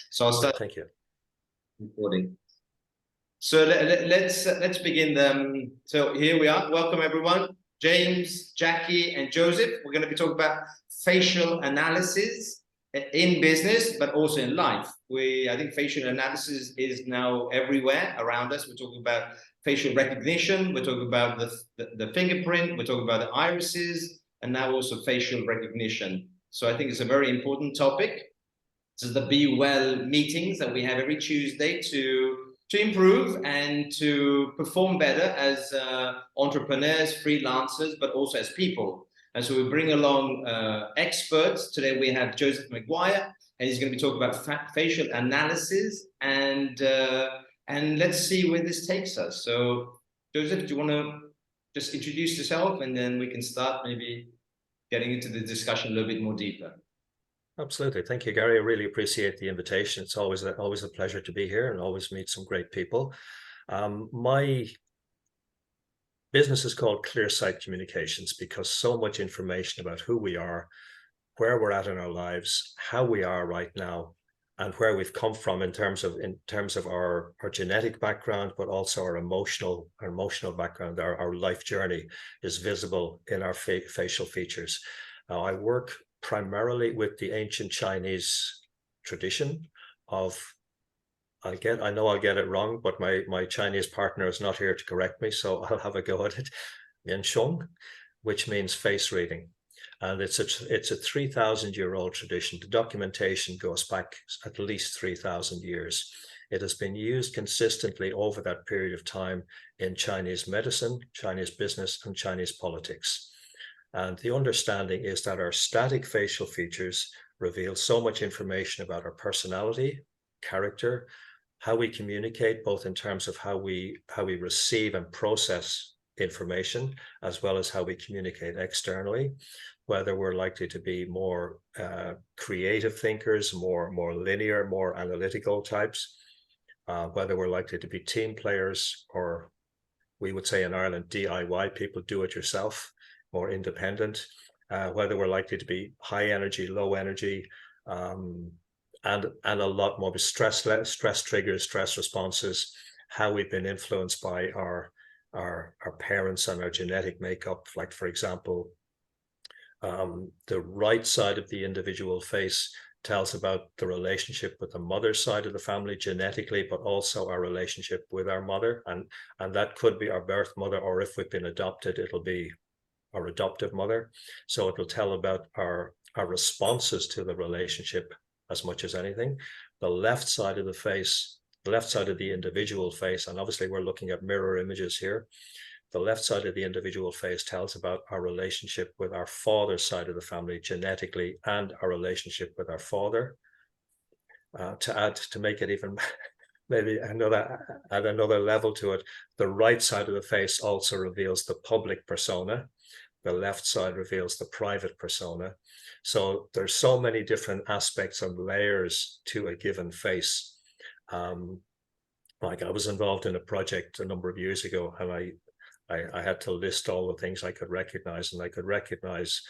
So I'll start Thank you. recording. So let's begin. So here we are. Welcome everyone. James, Jackie, and Joseph. We're going to be talking about facial analysis in business, but also in life. I think facial analysis is now everywhere around us. We're talking about facial recognition. We're talking about the fingerprint. We're talking about the irises, and now also facial recognition. So I think it's a very important topic. This is the BEwell meetings that we have every Tuesday to improve and to perform better as entrepreneurs, freelancers, but also as people. And so we bring along experts. Today we have Joseph McGuire, and he's going to be talking about facial analysis, and let's see where this takes us. So Joseph, do you want to just introduce yourself, and then we can start maybe getting into the discussion a little bit more deeper? Absolutely. Thank you, Gary. I really appreciate the invitation. It's always a pleasure to be here and always meet some great people. My business is called Clearsight Communications because so much information about who we are, where we're at in our lives, how we are right now, and where we've come from in terms of our genetic background, but also our emotional background, our life journey is visible in our facial features. Now, I work primarily with the ancient Chinese tradition of, I know I'll get it wrong, but my Chinese partner is not here to correct me, so I'll have a go at it. Mianshong, which means face reading. And it's a 3,000-year-old tradition. The documentation goes back at least 3,000 years. It has been used consistently over that period of time in Chinese medicine, Chinese business, and Chinese politics. And the understanding is that our static facial features reveal so much information about our personality, character, how we communicate, both in terms of how we receive and process information, as well as how we communicate externally, whether we're likely to be more creative thinkers, more linear, more analytical types, whether we're likely to be team players, or we would say in Ireland, DIY, people do it yourself, more independent, whether we're likely to be high energy, low energy, and a lot more stress triggers, stress responses, how we've been influenced by our parents and our genetic makeup. Like, for example, the right side of the individual face tells about the relationship with the mother side of the family genetically, but also our relationship with our mother, and that could be our birth mother, or if we've been adopted, it'll be our adoptive mother. So it will tell about our responses to the relationship as much as anything. The left side of the face, the left side of the individual face, and obviously we're looking at mirror images here. The left side of the individual face tells about our relationship with our father's side of the family genetically, and our relationship with our father. To make it even maybe add another level to it, the right side of the face also reveals the public persona. The left side reveals the private persona. So there's so many different aspects and layers to a given face. Like, I was involved in a project a number of years ago, and I had to list all the things I could recognize, and I could recognize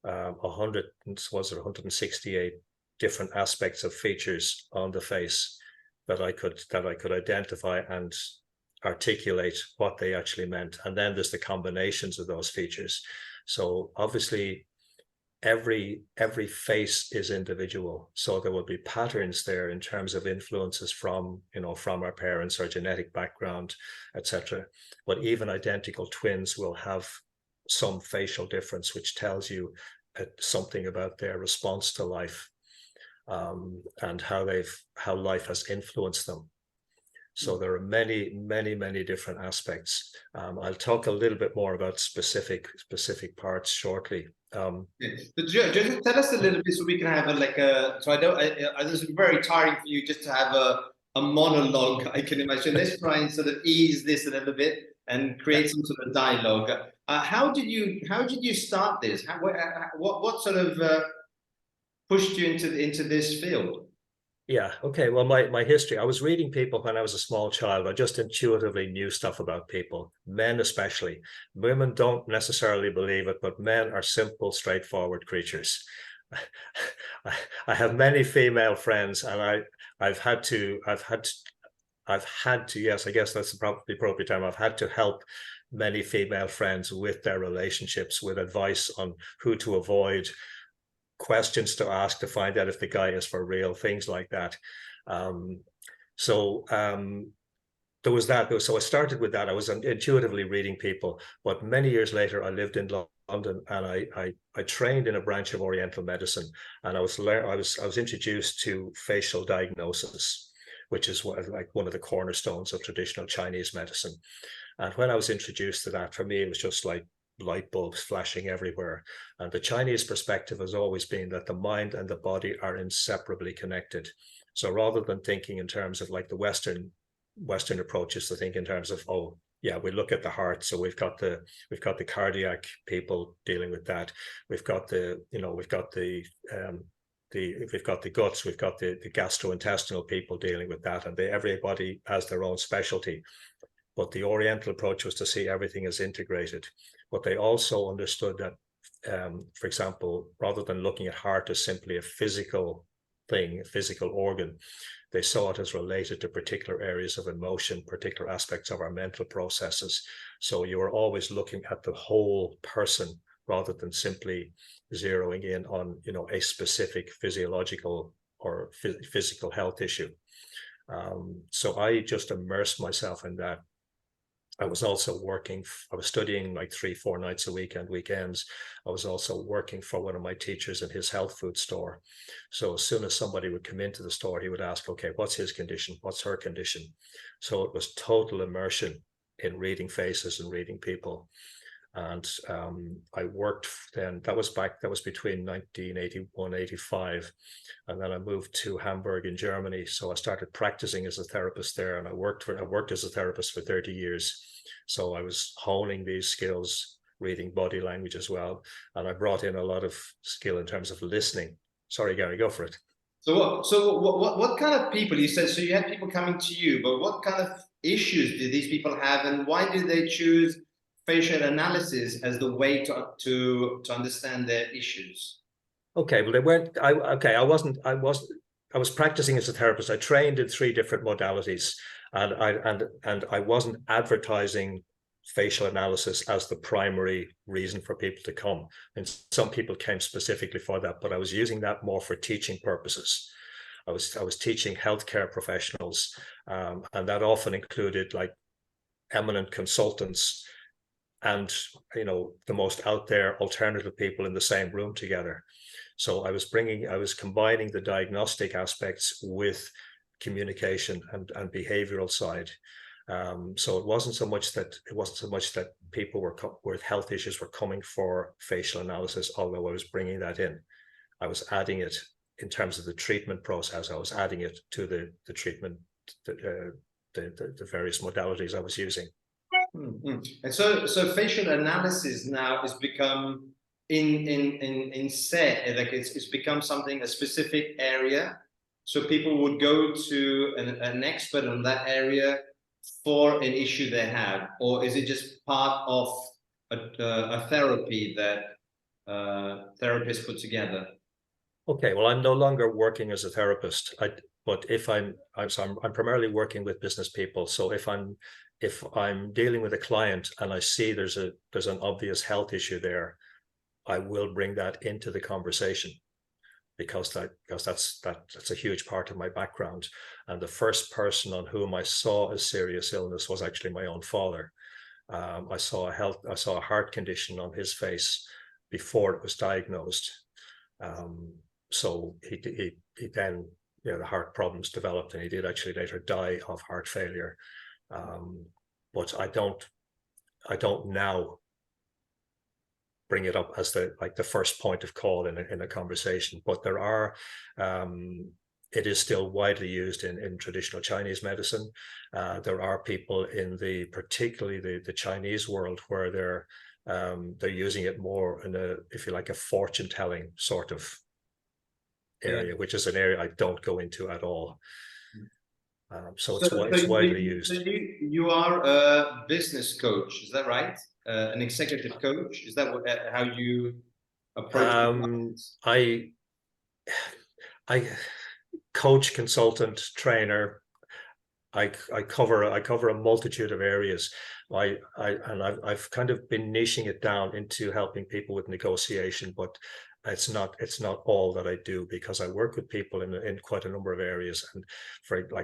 168 different aspects of features on the face that I could identify and articulate what they actually meant. And then there's the combinations of those features. So obviously every face is individual, so there will be patterns there in terms of influences from our parents, our genetic background, etc. But even identical twins will have some facial difference, which tells you something about their response to life, and how life has influenced them. So there are many, many, many different aspects. I'll talk a little bit more about specific parts shortly. Just tell us a little bit, so we can have so this is very tiring for you just to have a monologue, I can imagine. Let's try and sort of ease this a little bit and create some sort of dialogue. How did you start this? What sort of pushed you into this field? Yeah, okay. Well, my history, I was reading people when I was a small child. I just intuitively knew stuff about people, men especially. Women don't necessarily believe it, but men are simple, straightforward creatures. I have many female friends, and I've had to, yes, I guess that's the appropriate term. I've had to help many female friends with their relationships, with advice on who to avoid, questions to ask to find out if the guy is for real, things like that. Um, so there was that. So I started with that. I was intuitively reading people, but many years later, I lived in London, and I trained in a branch of Oriental medicine, and I was introduced to facial diagnosis, which is like one of the cornerstones of traditional Chinese medicine. And when I was introduced to that, for me, it was just like light bulbs flashing everywhere. And the Chinese perspective has always been that the mind and the body are inseparably connected. So rather than thinking in terms of like the Western approaches, to think in terms of, oh yeah, we look at the heart, so we've got the cardiac people dealing with that. We've got the we've got the guts, we've got the gastrointestinal people dealing with that, and everybody has their own specialty. But the Oriental approach was to see everything as integrated. But they also understood that, for example, rather than looking at heart as simply a physical thing, a physical organ, they saw it as related to particular areas of emotion, particular aspects of our mental processes. So you were always looking at the whole person rather than simply zeroing in on, a specific physiological or physical health issue. So I just immersed myself in that. I was studying like 3-4 nights a week and weekends. I was also working for one of my teachers in his health food store. So as soon as somebody would come into the store, he would ask, okay, what's his condition? What's her condition? So it was total immersion in reading faces and reading people. And I worked then, that was between 1981, 85. And then I moved to Hamburg in Germany. So I started practicing as a therapist there, and I worked as a therapist for 30 years. So I was honing these skills, reading body language as well. And I brought in a lot of skill in terms of listening. Sorry, Gary, go for it. What kind of people, you said, so you had people coming to you, but what kind of issues did these people have, and why did they choose facial analysis as the way to understand their issues? Okay, well, they weren't. I was practicing as a therapist. I trained in 3 different modalities, and I wasn't advertising facial analysis as the primary reason for people to come. And some people came specifically for that, but I was using that more for teaching purposes. I was teaching healthcare professionals, and that often included like eminent consultants and the most out there alternative people in the same room together. So I was combining the diagnostic aspects with communication and behavioral side. So it wasn't so much that people with health issues were coming for facial analysis, although I was bringing that in. I was adding it in terms of the treatment process. I was adding it to the treatment, the various modalities I was using. Mm-hmm. And so facial analysis now has become it's become something, a specific area. So people would go to an expert on that area for an issue they have, or is it just part of a therapy that therapists put together? Okay, well, I'm no longer working as a therapist. But if I'm primarily working with business people. So if I'm dealing with a client and I see there's an obvious health issue there, I will bring that into the conversation because that's a huge part of my background. And the first person on whom I saw a serious illness was actually my own father. I saw a heart condition on his face before it was diagnosed. So he then, the heart problems developed, and he did actually later die of heart failure. But I don't now bring it up as the first point of call in a conversation. But there are, it is still widely used in traditional Chinese medicine. There are people particularly the Chinese world, where they're using it more in if you like, a fortune telling sort of area, which is an area I don't go into at all. So it's widely used. So you are a business coach, is that right? An executive coach, is that how you approach? I coach, consultant, trainer. I cover a multitude of areas. I've kind of been niching it down into helping people with negotiation, but it's not all that I do, because I work with people in quite a number of areas. And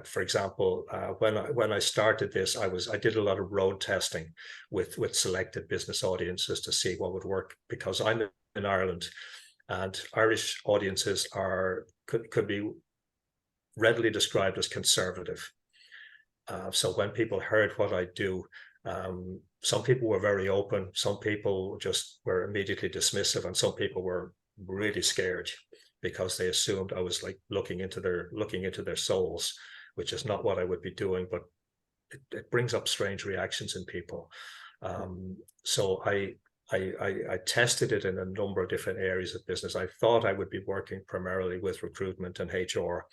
for example, when I started this, I did a lot of road testing with selected business audiences to see what would work, because I'm in Ireland, and Irish audiences could be readily described as conservative. So when people heard what I do, some people were very open, some people just were immediately dismissive, and some people were really scared because they assumed I was like looking into their souls, which is not what I would be doing. But it brings up strange reactions in people. So I tested it in a number of different areas of business. I thought I would be working primarily with recruitment and HR,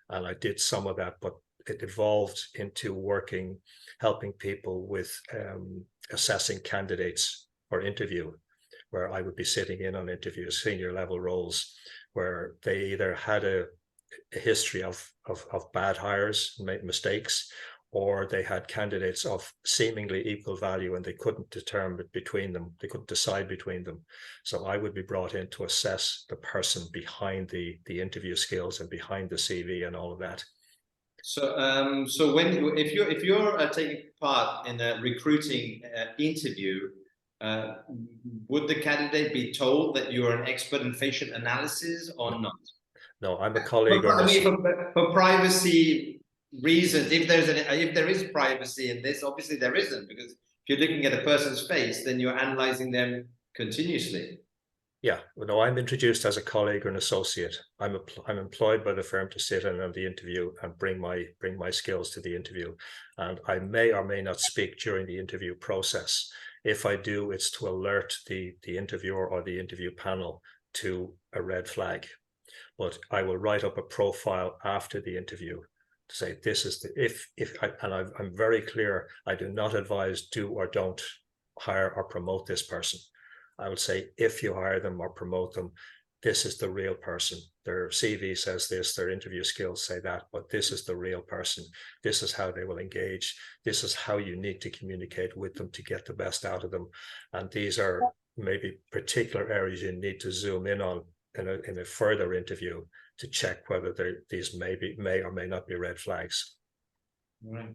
and I did some of that, but it evolved into helping people with assessing candidates for interview, where I would be sitting in on interviews, senior level roles, where they either had a history of bad hires, made mistakes, or they had candidates of seemingly equal value and they couldn't determine between them. They couldn't decide between them. So I would be brought in to assess the person behind the interview skills and behind the CV and all of that. So, if you're taking part in a recruiting interview, would the candidate be told that you're an expert in facial analysis or not? No, I'm a colleague. I mean, for privacy reasons, if there is privacy in this, obviously there isn't, because if you're looking at a person's face, then you're analyzing them continuously. Yeah, no, I'm introduced as a colleague or an associate. I'm employed by the firm to sit in on the interview and bring my skills to the interview, and I may or may not speak during the interview process. If I do, it's to alert the interviewer or the interview panel to a red flag. But I will write up a profile after the interview to say this is I'm very clear. I do not advise do or don't hire or promote this person. I would say if you hire them or promote them, this is the real person. Their CV says this, their interview skills say that, but this is the real person. This is how they will engage. This is how you need to communicate with them to get the best out of them. And these are maybe particular areas you need to zoom in on in a further interview to check whether these may or may not be red flags. Right.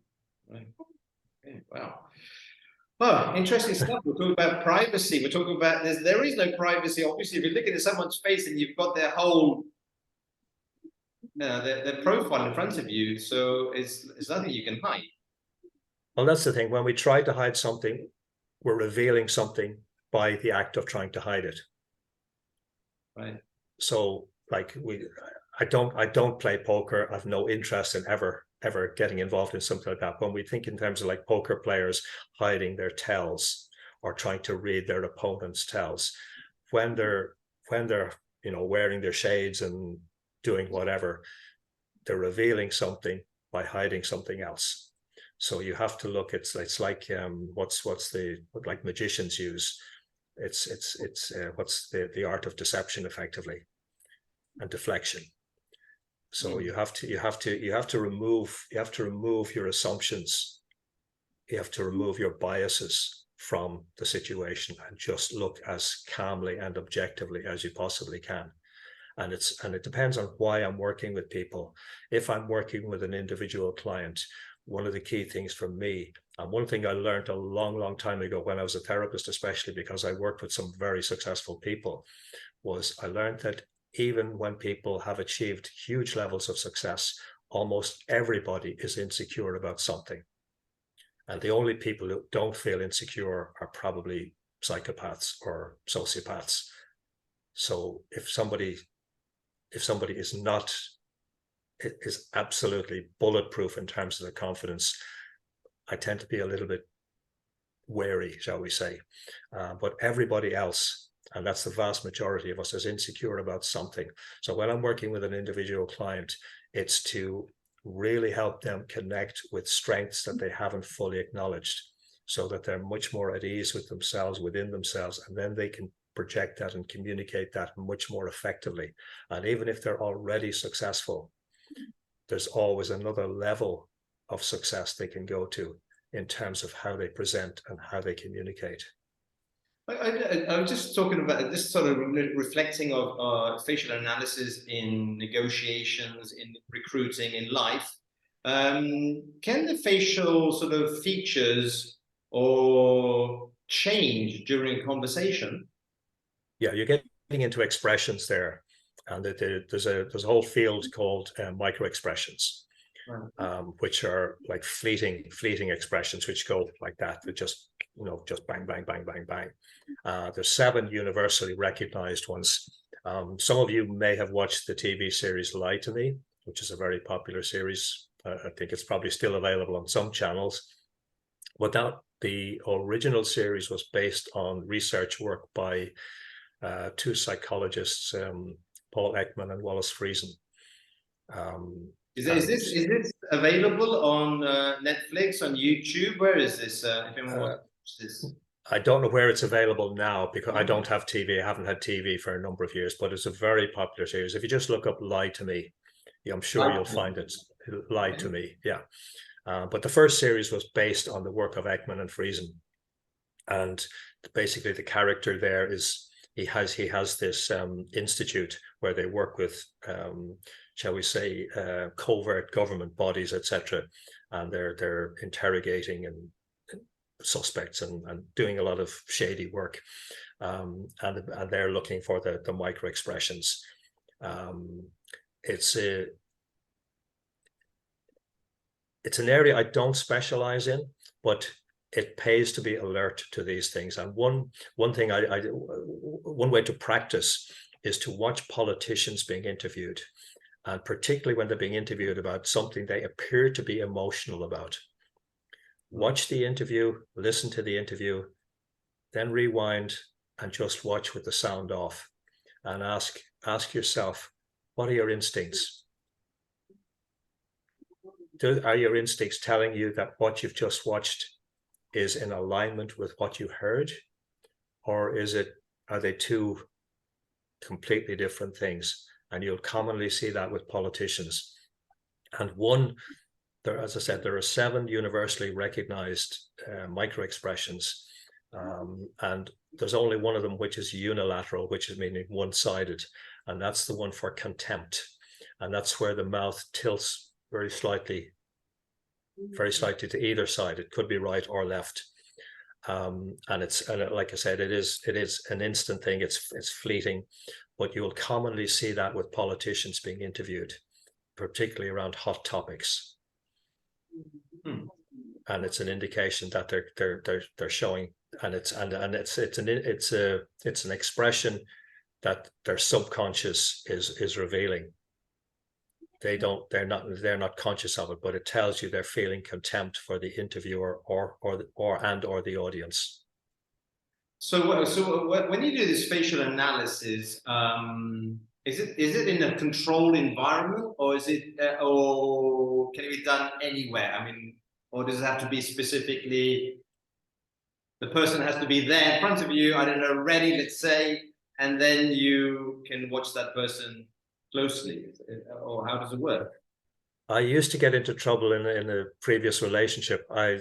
Okay. Wow. Oh, interesting stuff. We're talking about privacy. We're talking about there is no privacy. Obviously, if you're looking at someone's face and you've got their whole, their profile in front of you, so it's nothing you can hide. Well, that's the thing. When we try to hide something, we're revealing something by the act of trying to hide it. Right. So, like I don't play poker. I've no interest in ever getting involved in something like that. When we think in terms of like poker players hiding their tells or trying to read their opponent's tells, when they're wearing their shades and doing whatever, they're revealing something by hiding something else. So you have to look. It's like what magicians use. It's what's the art of deception, effectively, and deflection. So you have to remove your assumptions. You have to remove your biases from the situation and just look as calmly and objectively as you possibly can. And it depends on why I'm working with people. If I'm working with an individual client, one of the key things for me, and one thing I learned a long time ago when I was a therapist, especially because I worked with some very successful people, was I learned that even when people have achieved huge levels of success, almost everybody is insecure about something. And the only people who don't feel insecure are probably psychopaths or sociopaths. So if somebody is absolutely bulletproof in terms of their confidence, I tend to be a little bit wary, shall we say. But everybody else, and that's the vast majority of us, is insecure about something. So when I'm working with an individual client, it's to really help them connect with strengths that they haven't fully acknowledged, so that they're much more at ease with themselves, within themselves, and then they can project that and communicate that much more effectively. And even if they're already successful, there's always another level of success they can go to in terms of how they present and how they communicate. I was just talking about this sort of reflecting of facial analysis in negotiations, in recruiting, in life. Can the facial sort of features or change during a conversation? Yeah, you're getting into expressions there, and there's a whole field called micro expressions, which are like fleeting expressions, which go like that. That just just bang bang bang bang bang. There's 7 universally recognized ones. Some of you may have watched the TV series Lie to Me, which is a very popular series. I think it's probably still available on some channels. But the original series was based on research work by 2 psychologists, Paul Ekman and Wallace Friesen. Is this available on Netflix, on YouTube? Where is this? If anyone wants to watch this? I don't know where it's available now because I don't have TV. I haven't had TV for a number of years, but it's a very popular series. If you just look up Lie to Me, I'm sure you'll find it. Lie to Me, yeah. But the first series was based on the work of Ekman and Friesen. And basically the character there is, he has this institute where they work with, shall we say, covert government bodies, etc. And they're interrogating and suspects and doing a lot of shady work, and they're looking for the micro expressions. It's an area I don't specialize in, but it pays to be alert to these things. And one way to practice is to watch politicians being interviewed, and particularly when they're being interviewed about something they appear to be emotional about. Watch the interview, listen to the interview, then rewind and just watch with the sound off, and ask yourself, what are your instincts? Are your instincts telling you that what you've just watched is in alignment with what you heard? Or are they 2 completely different things? And you'll commonly see that with politicians. And as I said, there are 7 universally recognized micro expressions, and there's only one of them which is unilateral, which is meaning one-sided, and that's the one for contempt. And that's where the mouth tilts very slightly to either side. It could be right or left. And like I said, it is an instant thing. It's fleeting, but you'll commonly see that with politicians being interviewed, particularly around hot topics. And it's an indication that they're showing, and it's an expression that their subconscious is revealing. They're not conscious of it, but it tells you they're feeling contempt for the interviewer or the audience. So when you do this facial analysis, is it in a controlled environment, or is it or can it be done anywhere? I mean, or does it have to be specifically, the person has to be there in front of you, I don't know, ready, let's say, and then you can watch that person closely, or how does it work? I used to get into trouble in a previous relationship. I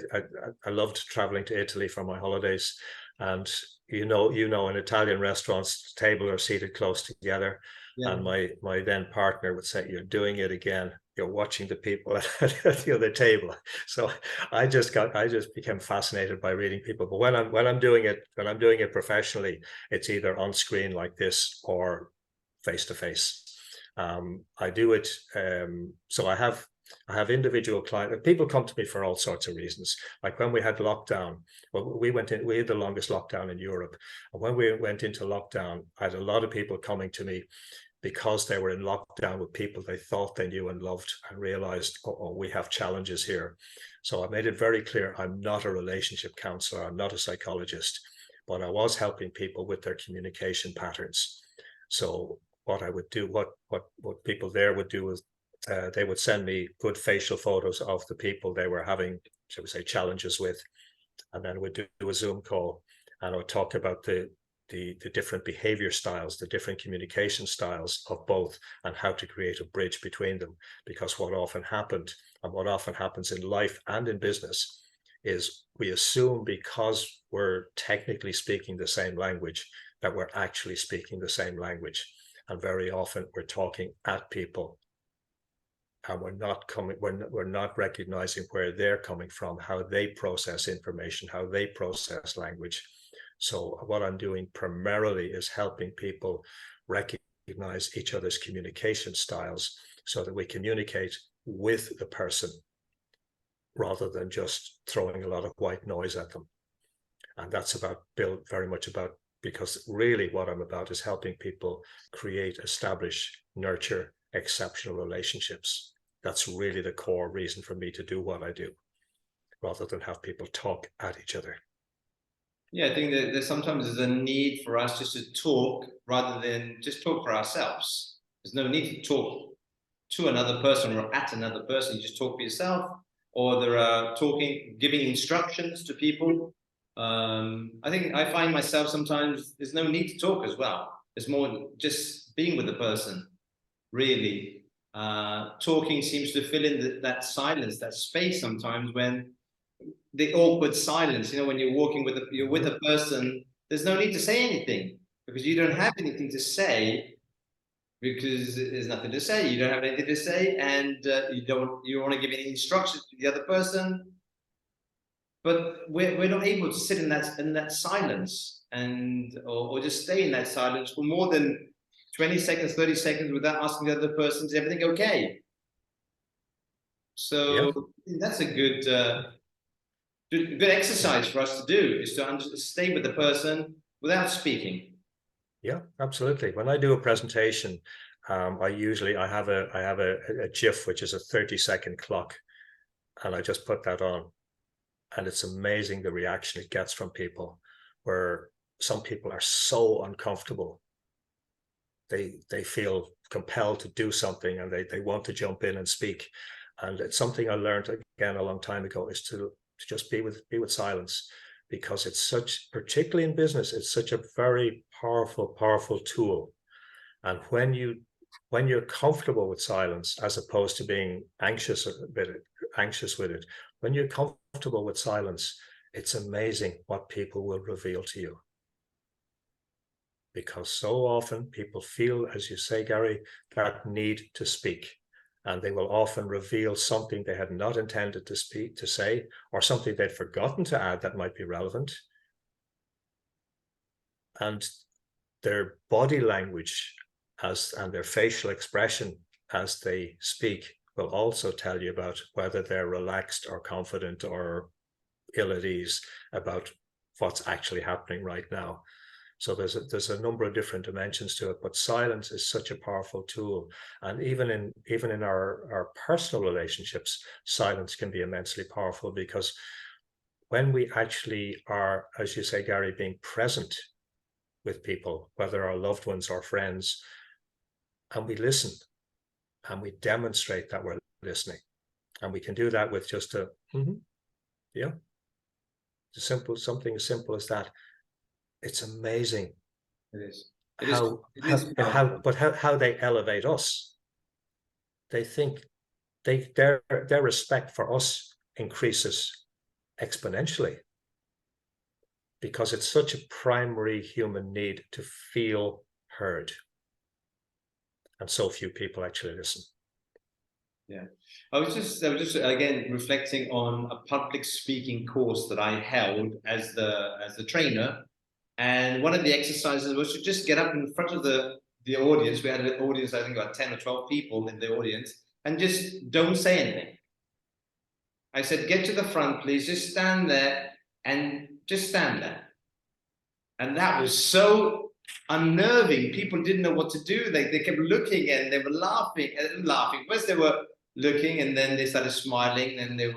loved traveling to Italy for my holidays, and in Italian restaurants, tables are seated close together. Yeah. And my then partner would say, "You're doing it again. You're watching the people at the other table." So I just became fascinated by reading people. But when I'm doing it professionally, it's either on screen like this or face to face. I do it. So I have individual clients. People come to me for all sorts of reasons. Like when we had lockdown, we had the longest lockdown in Europe. And when we went into lockdown, I had a lot of people coming to me because they were in lockdown with people they thought they knew and loved, and realized, oh, we have challenges here. So I made it very clear, I'm not a relationship counselor, I'm not a psychologist, but I was helping people with their communication patterns. So what I would do, what people there would do is they would send me good facial photos of the people they were having, shall we say, challenges with, and then we'd do a Zoom call, and I would talk about the the different behavior styles, the different communication styles of both, and how to create a bridge between them. Because what often happened, and what often happens in life and in business, is we assume because we're technically speaking the same language that we're actually speaking the same language. And very often we're talking at people, and we're not recognizing where they're coming from, how they process information, how they process language. So what I'm doing primarily is helping people recognize each other's communication styles so that we communicate with the person rather than just throwing a lot of white noise at them. And that's very much about, because really what I'm about is helping people create, establish, nurture exceptional relationships. That's really the core reason for me to do what I do, rather than have people talk at each other. Yeah, I think that there's sometimes a need for us just to talk rather than just talk for ourselves. There's no need to talk to another person or at another person. You just talk for yourself, or there are giving instructions to people. I think I find myself sometimes there's no need to talk as well. There's more just being with the person, really. Talking seems to fill in that silence, that space sometimes, when the awkward silence, when you're you're with a person, there's no need to say anything because you don't have anything to say, because there's nothing to say. You don't have anything to say, and you want to give any instructions to the other person, but we're not able to sit in that silence or just stay in that silence for more than 20 seconds, 30 seconds without asking the other person, is everything okay? So yeah. That's a good exercise for us to do, is to stay with the person without speaking. Yeah, absolutely. When I do a presentation, I have a GIF, which is a 30-second clock, and I just put that on, and it's amazing the reaction it gets from people, where some people are so uncomfortable. They feel compelled to do something, and they want to jump in and speak. And it's something I learned again a long time ago, is to just be with silence, because it's particularly in business, it's such a very powerful tool. And when you're comfortable with silence, as opposed to being anxious with it, when you're comfortable with silence, it's amazing what people will reveal to you. Because so often people feel, as you say, Gary, that need to speak. And they will often reveal something they had not intended to say, or something they'd forgotten to add that might be relevant. And their body language and their facial expression as they speak will also tell you about whether they're relaxed or confident or ill at ease about what's actually happening right now. So there's a number of different dimensions to it, but silence is such a powerful tool. And even in our personal relationships, silence can be immensely powerful, because when we actually are, as you say, Gary, being present with people, whether our loved ones or friends, and we listen and we demonstrate that we're listening, and we can do that with just a yeah, something as simple as that. It's amazing. It is. How they elevate us. They think their respect for us increases exponentially, because it's such a primary human need to feel heard. And so few people actually listen. Yeah. I was just again reflecting on a public speaking course that I held as the trainer. And one of the exercises was to just get up in front of the audience. We had an audience, I think about 10 or 12 people in the audience, and just don't say anything. I said, get to the front, please. Just stand there and just stand there. And that was so unnerving. People didn't know what to do. They kept looking and they were laughing. First they were looking, and then they started smiling, and they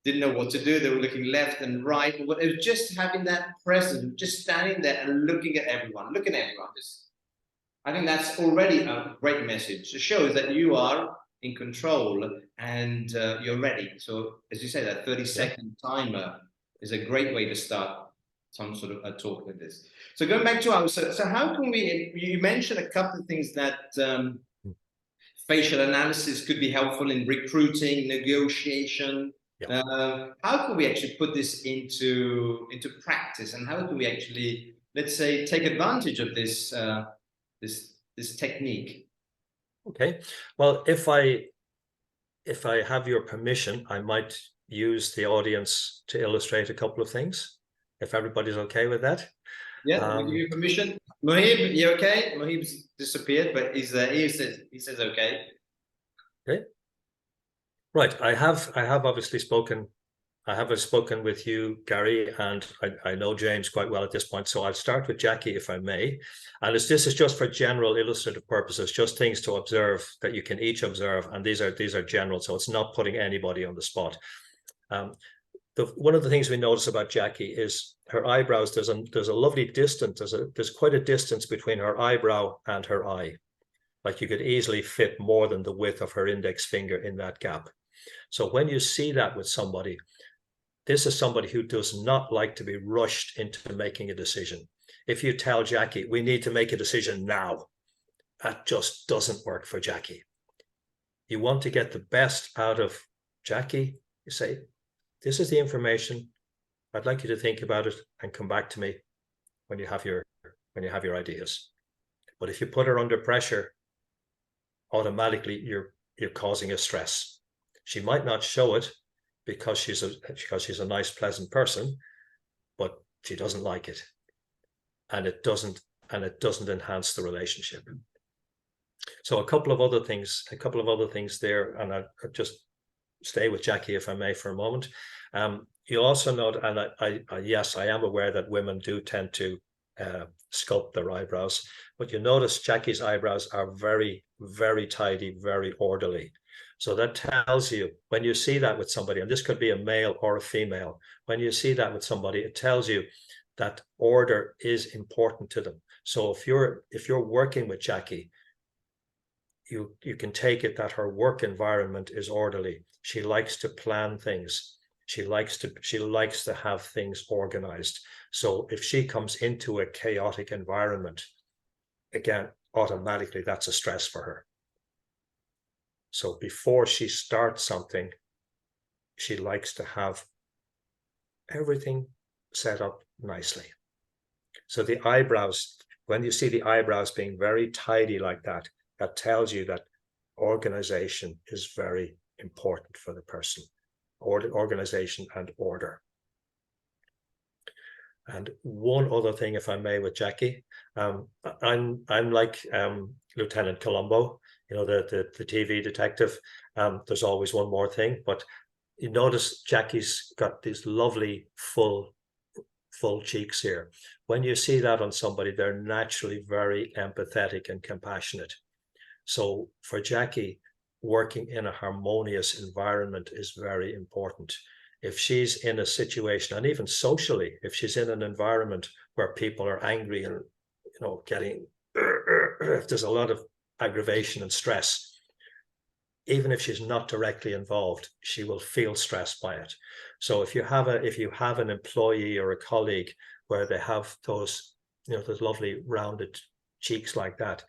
didn't know what to do. They were looking left and right. It was just having that presence, just standing there and looking at everyone. I think that's already a great message. It shows that you are in control and you're ready. So as you say, that 30-second timer is a great way to start. some sort of a talk like this. So going back to our, so how can we, you mentioned a couple of things that facial analysis could be helpful in recruiting, negotiation. Yeah. How can we actually put this into practice, and how can we actually, let's say, take advantage of this this technique? Okay. Well, if I have your permission, I might use the audience to illustrate a couple of things, if everybody's okay with that. Yeah, we give you permission. Mohib, you okay? Mohib's disappeared, but he says okay. Okay. Right. I have obviously spoken. I have spoken with you, Gary, and I know James quite well at this point. So I'll start with Jackie, if I may. And this is just for general illustrative purposes, just things to observe that you can each observe. And these are general, so it's not putting anybody on the spot. One of the things we notice about Jackie is her eyebrows. There's a lovely distance. There's quite a distance between her eyebrow and her eye. Like you could easily fit more than the width of her index finger in that gap. So when you see that with somebody, this is somebody who does not like to be rushed into making a decision. If you tell Jackie, we need to make a decision now, that just doesn't work for Jackie. You want to get the best out of Jackie. You say, this is the information. I'd like you to think about it and come back to me when you have your ideas. But if you put her under pressure, automatically you're causing a stress. She might not show it because she's a nice, pleasant person, but she doesn't like it, and it doesn't enhance the relationship. So a couple of other things there, and I just stay with Jackie, if I may, for a moment. You also know, and yes, I am aware that women do tend to sculpt their eyebrows, but you notice Jackie's eyebrows are very, very tidy, very orderly. So that tells you, when you see that with somebody, and this could be a male or a female, when you see that with somebody, it tells you that order is important to them. So if you're working with Jackie, you can take it that her work environment is orderly. She likes to plan things. She likes to have things organized. So if she comes into a chaotic environment, again, automatically that's a stress for her. So before she starts something, she likes to have everything set up nicely. So the eyebrows, when you see the eyebrows being very tidy like that, that tells you that organization is very important for the person. Organization and order. And one other thing, if I may, with Jackie, I'm like Lieutenant Columbo, you know, the TV detective. There's always one more thing, but you notice Jackie's got these lovely full cheeks here. When you see that on somebody, they're naturally very empathetic and compassionate. So for Jackie, working in a harmonious environment is very important. If she's in a situation, and even socially, if she's in an environment where people are angry and, you know, if there's a lot of aggravation and stress, even if she's not directly involved, she will feel stressed by it. So if you have an employee or a colleague where they have those, you know, those lovely rounded cheeks like that,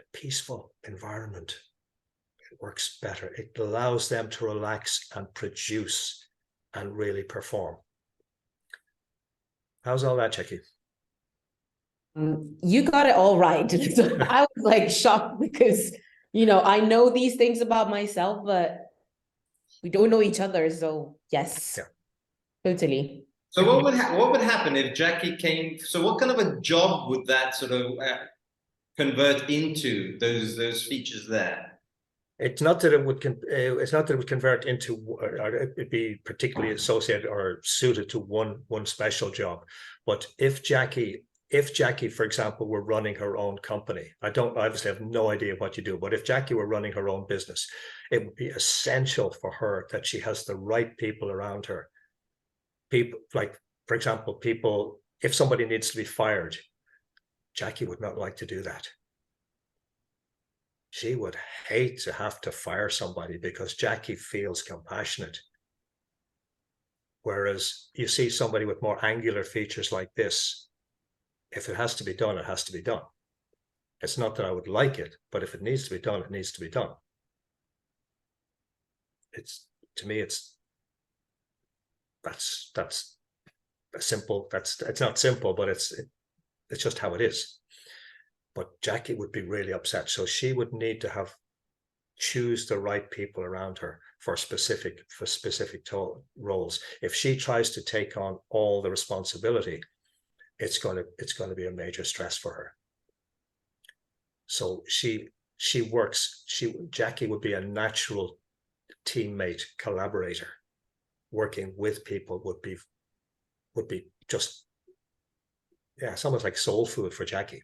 a peaceful environment, it works better. It allows them to relax and produce and really perform. How's all that, Jackie? You got it all right. So I was like shocked because, you know, I know these things about myself, but we don't know each other. So yes, yeah. Totally. So what would happen if Jackie came? So what kind of a job would that sort of convert into, those features there? It's not that it would convert into, or it'd be particularly associated or suited to one special job. But if Jackie, for example, were running her own company, I obviously have no idea what you do, but if Jackie were running her own business, it would be essential for her that she has the right people around her. People like, for example, if somebody needs to be fired, Jackie would not like to do that. She would hate to have to fire somebody because Jackie feels compassionate. Whereas you see somebody with more angular features like this, if it has to be done, it has to be done. It's not that I would like it, but if it needs to be done, it needs to be done. To me, that's simple. It's not simple, but it's just how it is. But Jackie would be really upset. So she would need to choose the right people around her for specific roles. If she tries to take on all the responsibility, it's going to be a major stress for her. So Jackie would be a natural teammate, collaborator. Working with people would be just, yeah, it's almost like soul food for Jackie.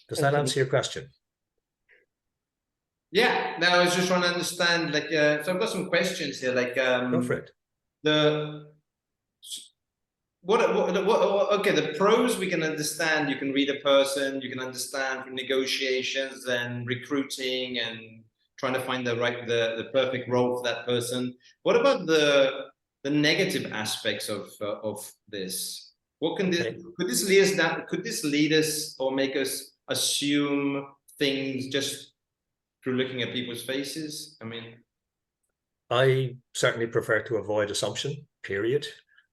Does that answer your question? Yeah, no, I was just trying to understand, like, so I've got some questions here, like, Go for it. Okay, the pros we can understand. You can read a person, you can understand from negotiations and recruiting and trying to find the perfect role for that person. What about the negative aspects of this? What can this could this lead us or make us assume things just through looking at people's faces? I mean, I certainly prefer to avoid assumption, period.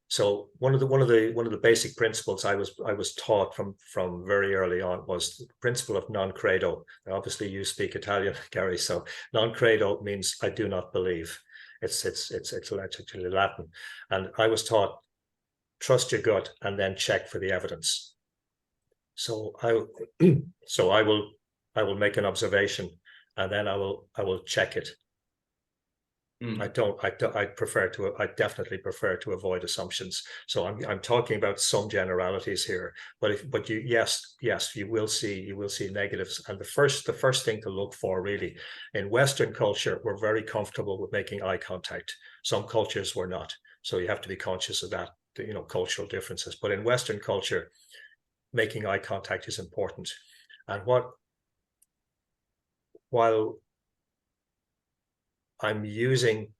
So one of the basic principles I was taught from very early on was the principle of non credo. Obviously, you speak Italian, Gary, so non credo means I do not believe. It's actually Latin, and I was taught trust your gut and then check for the evidence. So I will make an observation and then I will check it. I definitely prefer to avoid assumptions. So I'm talking about some generalities here, but yes, you will see negatives. And the first thing to look for, really, in Western culture, we're very comfortable with making eye contact. Some cultures were not, so you have to be conscious of that, cultural differences. But in Western culture, making eye contact is important. And while I'm using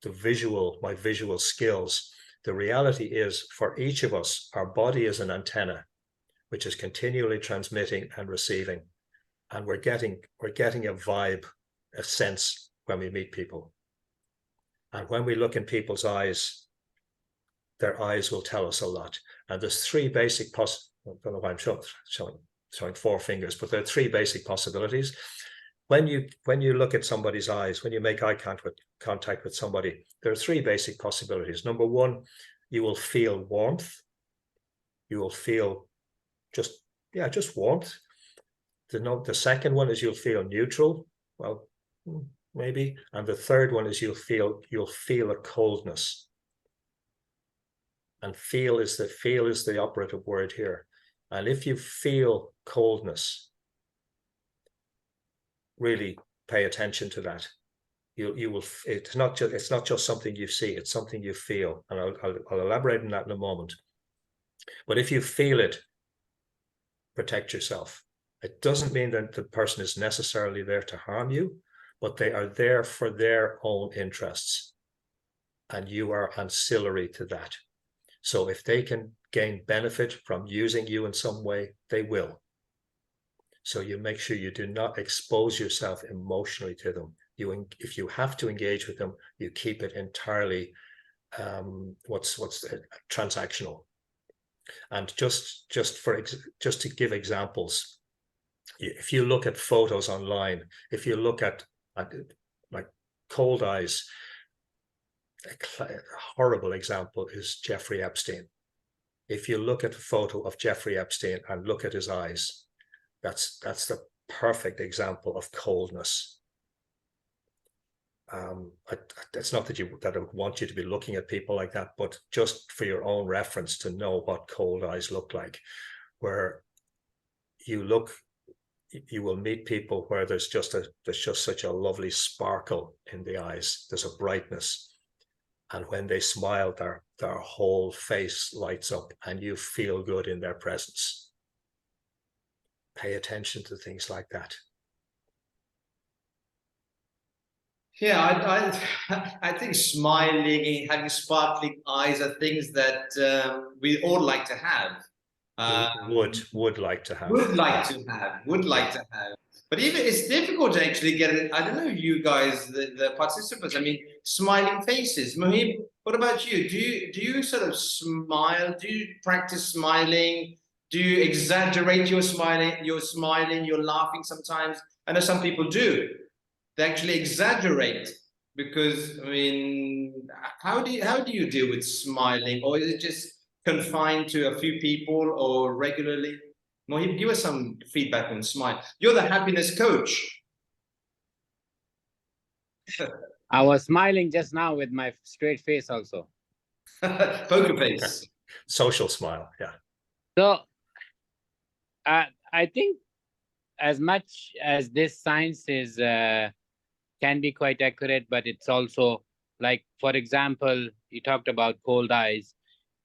my visual skills, the reality is for each of us, our body is an antenna, which is continually transmitting and receiving. And we're getting a vibe, a sense when we meet people. And when we look in people's eyes, their eyes will tell us a lot. And there's three basic I don't know why I'm showing four fingers, but there are three basic possibilities. When you look at somebody's eyes, when you make eye contact with somebody, there are three basic possibilities. Number one, you will feel warmth. You will feel just warmth. The second one is you'll feel neutral. Well, maybe. And the third one is you'll feel a coldness. And feel is the operative word here. And if you feel coldness, really pay attention to that. You will. It's not just something you see. It's something you feel, and I'll elaborate on that in a moment. But if you feel it, protect yourself. It doesn't mean that the person is necessarily there to harm you, but they are there for their own interests, and you are ancillary to that. So if they can gain benefit from using you in some way, they will. So you make sure you do not expose yourself emotionally to them. If you have to engage with them, you keep it entirely transactional. And just to give examples, if you look at photos online, if you look at like cold eyes, a horrible example is Jeffrey Epstein. If you look at a photo of Jeffrey Epstein and look at his eyes, that's the perfect example of coldness. It's not that I want you to be looking at people like that, but just for your own reference to know what cold eyes look like, where you will meet people where there's just such a lovely sparkle in the eyes. There's a brightness. And when they smile, their whole face lights up and you feel good in their presence. Pay attention to things like that. Yeah, I think smiling, having sparkling eyes are things that we all like to have. Would like to have. Would like to have. Would like to have. But even it's difficult to actually get it. I don't know, you guys, the participants. I mean, smiling faces. Mohib, what about you? Do you sort of smile? Do you practice smiling? Do you exaggerate your smiling? You're smiling. You're laughing sometimes. I know some people do. They actually exaggerate because I mean, how do you deal with smiling, or is it just confined to a few people or regularly? Mohib, give us some feedback on smile. You're the happiness coach. I was smiling just now with my straight face also. Poker face. Social smile, yeah. So I think as much as this science is can be quite accurate, but it's also like, for example, you talked about cold eyes.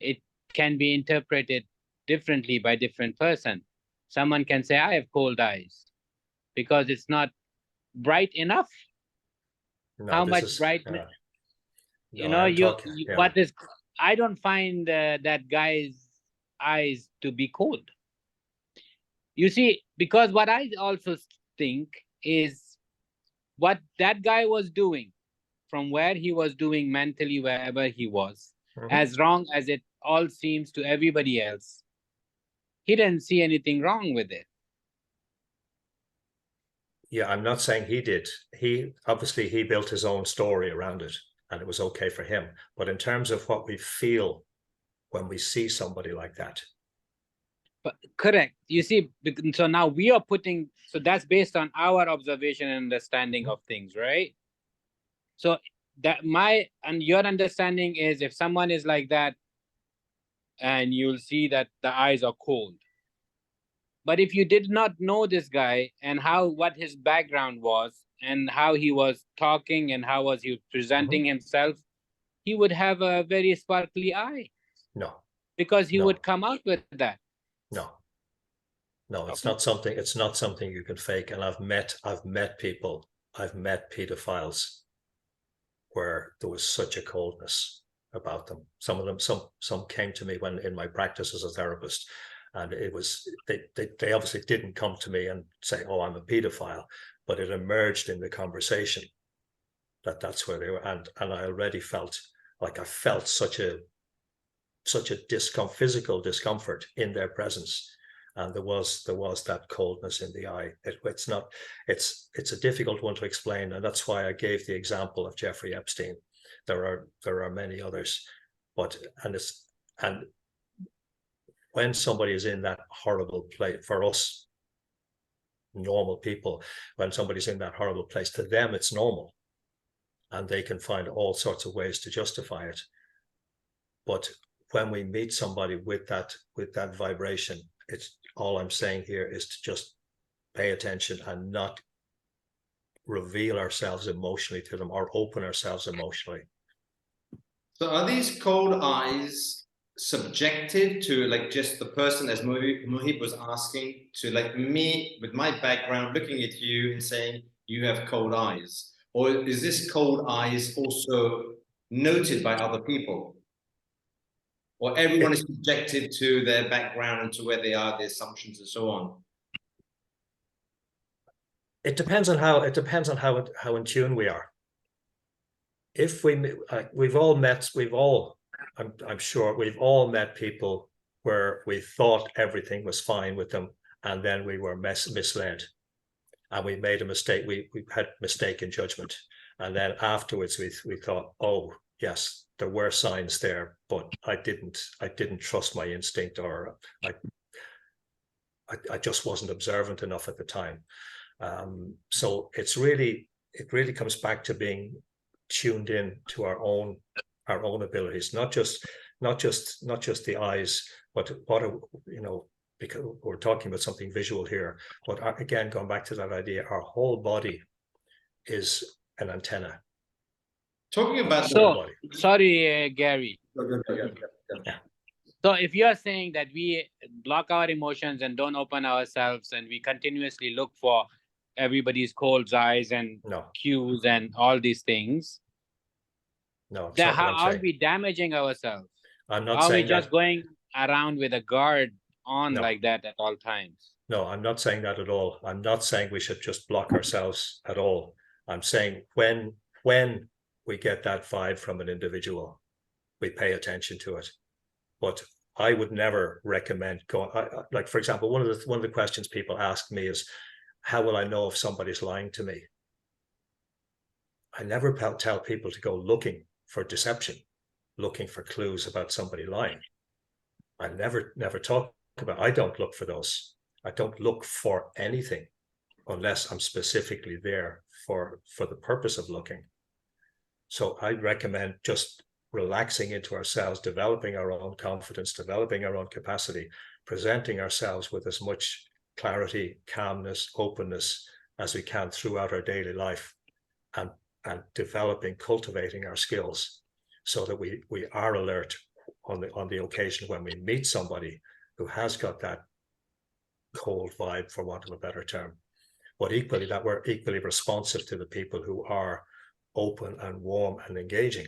It can be interpreted differently by different person. Someone can say, I have cold eyes because it's not bright enough. No, How this much is, brightness? no, You know, I'm talking, you yeah. what is? I don't find that guy's eyes to be cold. You see, because what I also think is what that guy was doing, from where he was doing mentally, wherever he was, as wrong as it all seems to everybody else, he didn't see anything wrong with it. Yeah, I'm not saying he did. He obviously he built his own story around it, and it was okay for him. But in terms of what we feel when we see somebody like that, But correct. You see, so now we are putting, so that's based on our observation and understanding of things, right? So that and your understanding is, if someone is like that, and you'll see that the eyes are cold. But if you did not know this guy and what his background was and how he was talking and how was he presenting himself, he would have a very sparkly eye. no. Because he No. would come out with that. No, it's not something you can fake. And I've met people, I've met pedophiles where there was such a coldness about them. Some of them, some came to me when in my practice as a therapist, and it was they obviously didn't come to me and say, "Oh, I'm a pedophile," but it emerged in the conversation that's where they were, and I already felt like I felt such a physical discomfort in their presence, and there was that coldness in the eye. It's a difficult one to explain, and that's why I gave the example of Jeffrey Epstein. There are many others, and when somebody is in that horrible place, for us normal people, when somebody's in that horrible place, to them it's normal, and they can find all sorts of ways to justify it. But when we meet somebody with that vibration, it's all I'm saying here is to just pay attention and not reveal ourselves emotionally to them or open ourselves emotionally. So are these cold eyes subjective to like just the person, as Mohib was asking, to like me with my background looking at you and saying you have cold eyes? Or is this cold eyes also noted by other people? Or everyone is subjective to their background and to where they are, their assumptions and so on? It depends on how in tune we are. If I'm sure we've all met people where we thought everything was fine with them, and then we were misled, and we made a mistake. We had mistaken judgment, and then afterwards we thought, oh yes, there were signs there, but I didn't trust my instinct, or I just wasn't observant enough at the time. So it really comes back to being tuned in to our own abilities, not just the eyes, but because we're talking about something visual here. But again, going back to that idea, our whole body is an antenna. Talking about sorry, Gary. Yeah. So if you're saying that we block our emotions and don't open ourselves, and we continuously look for everybody's cold eyes and No, cues and all these things, no, it's then not what how I'm are saying. we damaging ourselves? I'm not Are we saying just that. going around with a guard on No. like that at all times? No, I'm not saying that at all. I'm not saying we should just block ourselves at all. I'm saying when we get that vibe from an individual, we pay attention to it. But I would never recommend going. Like, for example, one of the questions people ask me is, how will I know if somebody's lying to me? I never tell people to go looking for deception, looking for clues about somebody lying. I never talk about. I don't look for those. I don't look for anything unless I'm specifically there for the purpose of looking. So I recommend just relaxing into ourselves, developing our own confidence, developing our own capacity, presenting ourselves with as much clarity, calmness, openness as we can throughout our daily life, and developing, cultivating our skills so that we are alert on the occasion when we meet somebody who has got that cold vibe, for want of a better term, but equally that we're equally responsive to the people who are open and warm and engaging.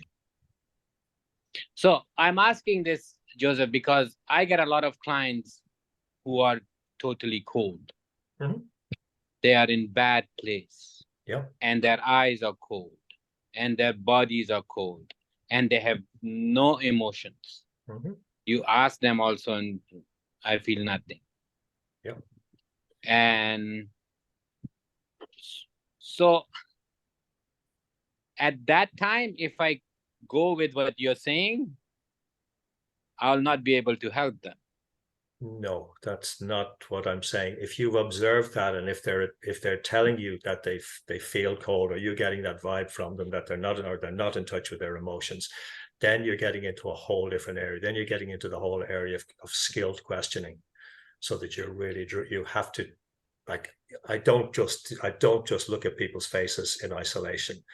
So I'm asking this, Joseph, because I get a lot of clients who are totally cold. Mhm. They are in bad place. Yeah. And their eyes are cold and their bodies are cold and they have no emotions. Mhm. You ask them also and I feel nothing. Yeah. And so at that time, if I go with what you're saying, I'll not be able to help them. No, that's not what I'm saying. If you've observed that, and if they're telling you that they feel cold, or you're getting that vibe from them that they're not in touch with their emotions, then you're getting into a whole different area. Then you're getting into the whole area of skilled questioning, so that you have to, like, I don't just look at people's faces in isolation.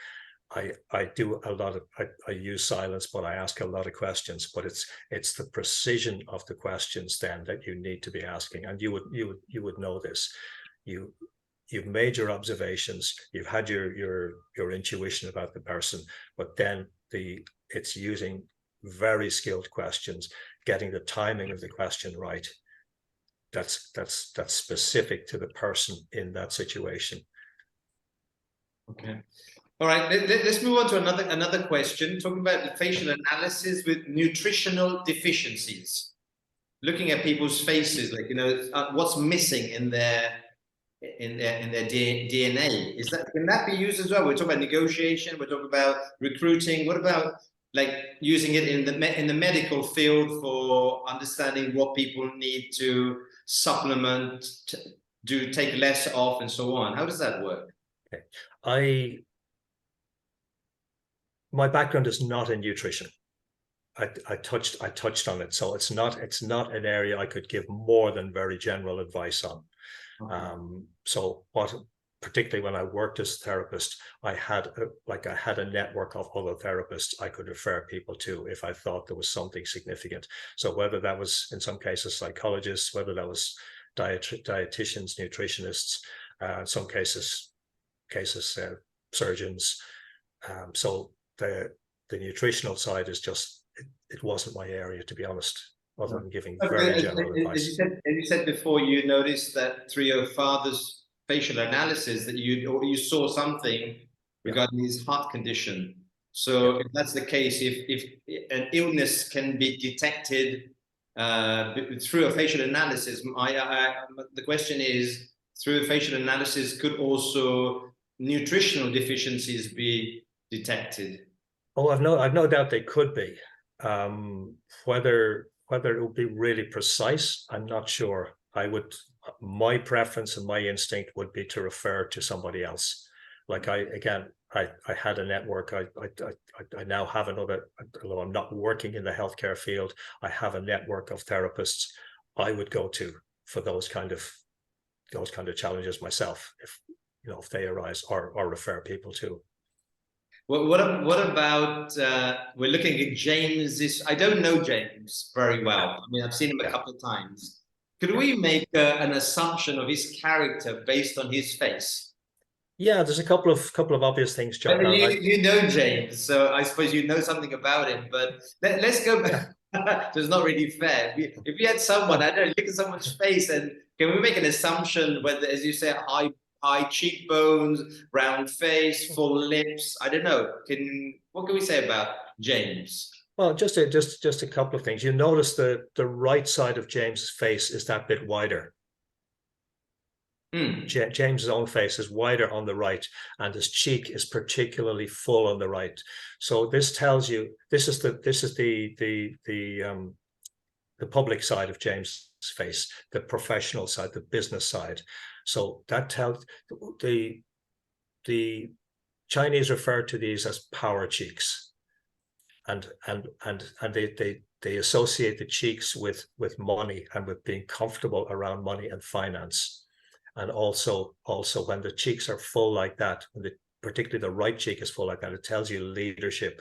I do a lot of I use silence, but I ask a lot of questions. But it's the precision of the questions then that you need to be asking, and you would know this. You've made your observations, you've had your intuition about the person, but then it's using very skilled questions, getting the timing of the question right. That's specific to the person in that situation. Okay. All right, let's move on to another question, talking about facial analysis with nutritional deficiencies. Looking at people's faces, like, what's missing in their DNA. Can that be used as well? We're talking about negotiation, we're talking about recruiting. What about like using it in the medical field for understanding what people need to supplement, take less of, and so on? How does that work? Okay. My background is not in nutrition. I touched on it, so it's not an area I could give more than very general advice on. Okay. So particularly when I worked as a therapist, I had a network of other therapists I could refer people to if I thought there was something significant. So whether that was in some cases psychologists, whether that was dietitians, nutritionists, in some cases surgeons. So the nutritional side is just, it wasn't my area, to be honest, other than giving very general advice. As you said before, you noticed that through your father's facial analysis that you saw something regarding his heart condition. So if that's the case, if an illness can be detected through a facial analysis, the question is, through a facial analysis, could also nutritional deficiencies be detected? Oh, I've no doubt they could be. Whether it would be really precise, I'm not sure. My preference and my instinct would be to refer to somebody else. Like I had a network. I now have another, although I'm not working in the healthcare field, I have a network of therapists I would go to for those kind of challenges myself, if they arise, or refer people to. What about we're looking at James? I don't know James very well. I mean, I've seen him a couple of times. Could we make an assumption of his character based on his face? Yeah, there's a couple of obvious things, John. But you know James, so I suppose you know something about him. But let's go back. So it's not really fair. If you had someone, I don't know, look at someone's face, and can we make an assumption whether, as you say, high cheekbones, round face, full lips? I don't know. What can we say about James? Well, just a couple of things. You notice the right side of James's face is that bit wider. James's own face is wider on the right, and his cheek is particularly full on the right. So this tells you this is the public side of James's face, the professional side, the business side. So that tells the Chinese refer to these as power cheeks, and they associate the cheeks with money and with being comfortable around money and finance. And also when the cheeks are full like that, particularly the right cheek is full like that, it tells you leadership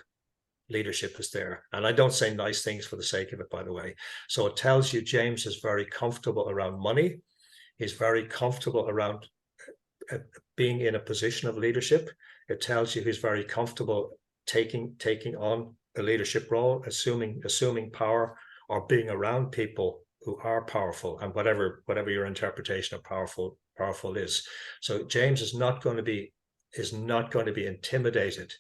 is there. And I don't say nice things for the sake of it, by the way. So it tells you James is very comfortable around money. He's very comfortable around being in a position of leadership. It tells you he's very comfortable taking on a leadership role, assuming power, or being around people who are powerful, and whatever your interpretation of powerful is. So James is not going to be intimidated,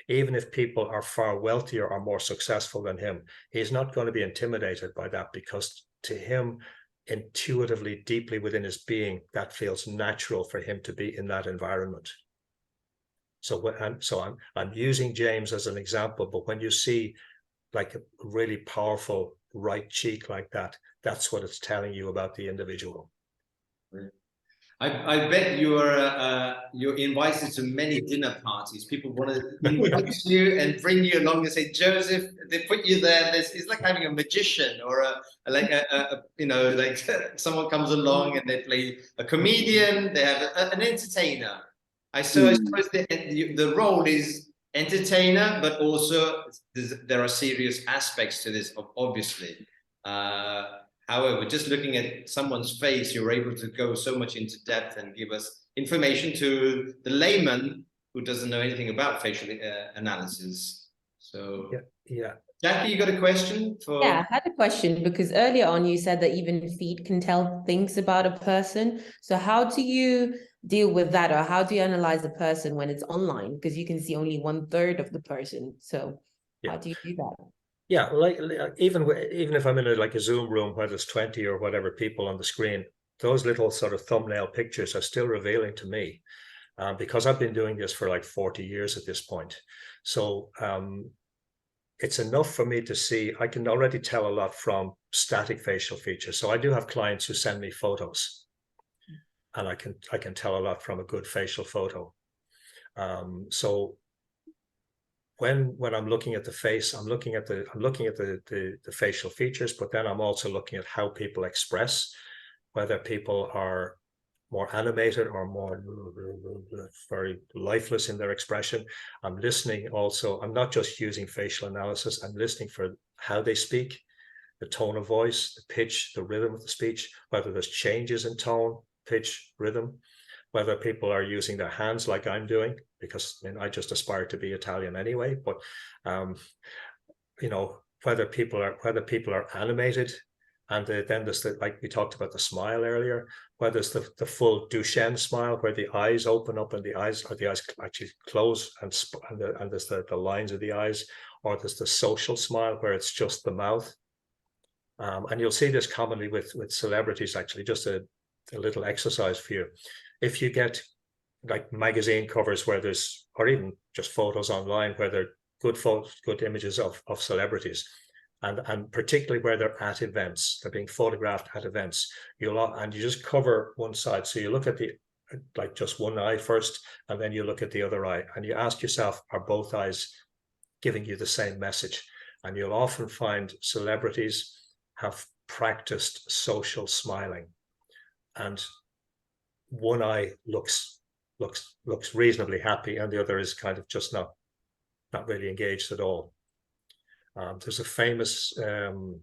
even if people are far wealthier or more successful than him. He's not going to be intimidated by that, because to him, intuitively, deeply within his being, that feels natural for him to be in that environment. So I'm using James as an example, but when you see like a really powerful right cheek like that, that's what it's telling you about the individual. I bet you're invited to many dinner parties. People want to invite you and bring you along and say, Joseph, they put you there. It's like having a magician, or like someone comes along and they play a comedian. They have an entertainer. I suppose the role is entertainer, but also there are serious aspects to this, obviously. However, just looking at someone's face, you're able to go so much into depth and give us information to the layman who doesn't know anything about facial analysis. So, yeah. Jackie, you got a question for? Yeah, I had a question, because earlier on you said that even feet can tell things about a person. So how do you deal with that, or how do you analyze a person when it's online? Because you can see only 1/3 of the person. So how do you do that? Yeah, like even if I'm in a Zoom room where there's 20 or whatever people on the screen, those little sort of thumbnail pictures are still revealing to me, because I've been doing this for like 40 years at this point. So it's enough for me to see. I can already tell a lot from static facial features. So I do have clients who send me photos, and I can tell a lot from a good facial photo. So when I'm looking at the face, I'm looking at the facial features, but then I'm also looking at how people express, whether people are more animated or more very lifeless in their expression. I'm listening also. I'm not just using facial analysis. I'm listening for how they speak, the tone of voice, the pitch, the rhythm of the speech, whether there's changes in tone, pitch, rhythm, whether people are using their hands like I'm doing, because I just aspire to be Italian anyway. But whether people are animated, and then there's like we talked about the smile earlier, whether it's the full Duchenne smile where the eyes open up and the eyes actually close, and there's the lines of the eyes, or there's the social smile where it's just the mouth. And you'll see this commonly with celebrities. Actually, just a little exercise for you. If you get like magazine covers where there's, or even just photos online where there are good photos, good images of celebrities, and particularly where they're at events, they're being photographed at events, you just cover one side. So you look at just one eye first, and then you look at the other eye, and you ask yourself, are both eyes giving you the same message? And you'll often find celebrities have practiced social smiling, and one eye looks reasonably happy, and the other is kind of just not really engaged at all. There's a famous, well,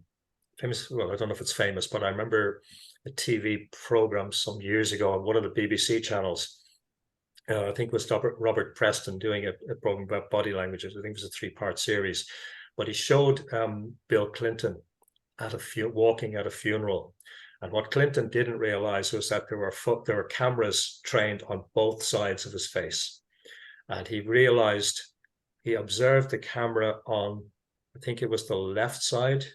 I don't know if it's famous, but I remember a TV program some years ago on one of the BBC channels, I think it was Robert Preston doing a program about body languages. I think it was a 3-part series, but he showed Bill Clinton at walking at a funeral. And what Clinton didn't realize was that there were cameras trained on both sides of his face. And he observed the camera on, I think it was the left side.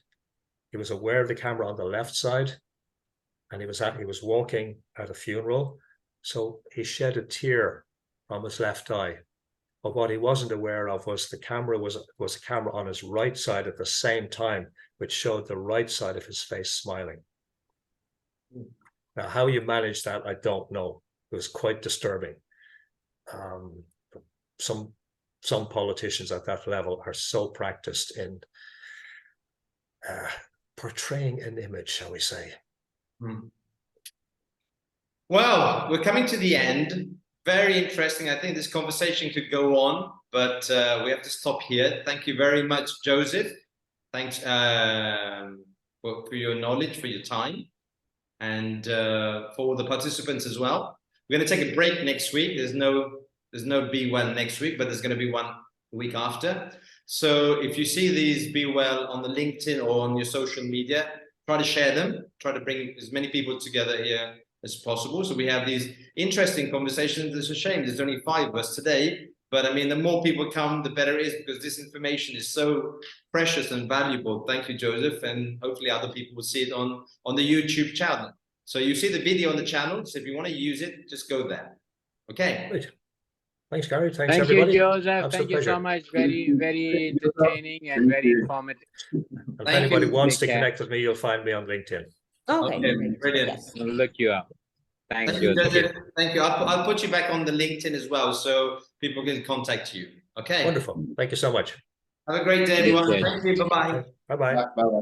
He was aware of the camera on the left side, and he was walking at a funeral. So he shed a tear from his left eye. But what he wasn't aware of was the camera was a camera on his right side at the same time, which showed the right side of his face smiling. Now, how you manage that, I don't know. It was quite disturbing. Some politicians at that level are so practiced in portraying an image, shall we say. Well, we're coming to the end. Very interesting. I think this conversation could go on, but we have to stop here. Thank you very much, Joseph. Thanks for your knowledge, for your time, and for all the participants as well. We're going to take a break next week. There's no BEwell next week, but there's going to be one the week after. So if you see these BEwell on the LinkedIn or on your social media, try to share them. Try to bring as many people together here as possible. So we have these interesting conversations. It's a shame there's only 5 of us today, but I mean, the more people come, the better it is, because this information is so precious and valuable. Thank you, Joseph, and hopefully other people will see it on the YouTube channel. So you see the video on the channel. So if you want to use it, just go there. Okay. Great. Thanks, Gary. Thanks, Thank everybody. you, Joseph. Absolute Thank you pleasure. so much. Very, very entertaining and very informative. And if Thank anybody you. wants to Take care. connect with me, you'll find me on LinkedIn. Okay, Okay, brilliant. Yes. I'll look you up. Thanks, Thank you, Joseph. Joseph. Thank you. I'll put you back on the LinkedIn as well, so people can contact you. Okay. Wonderful. Thank you so much. Have a great day, everyone. Take care. Thank you. Bye-bye. Bye-bye. Bye-bye.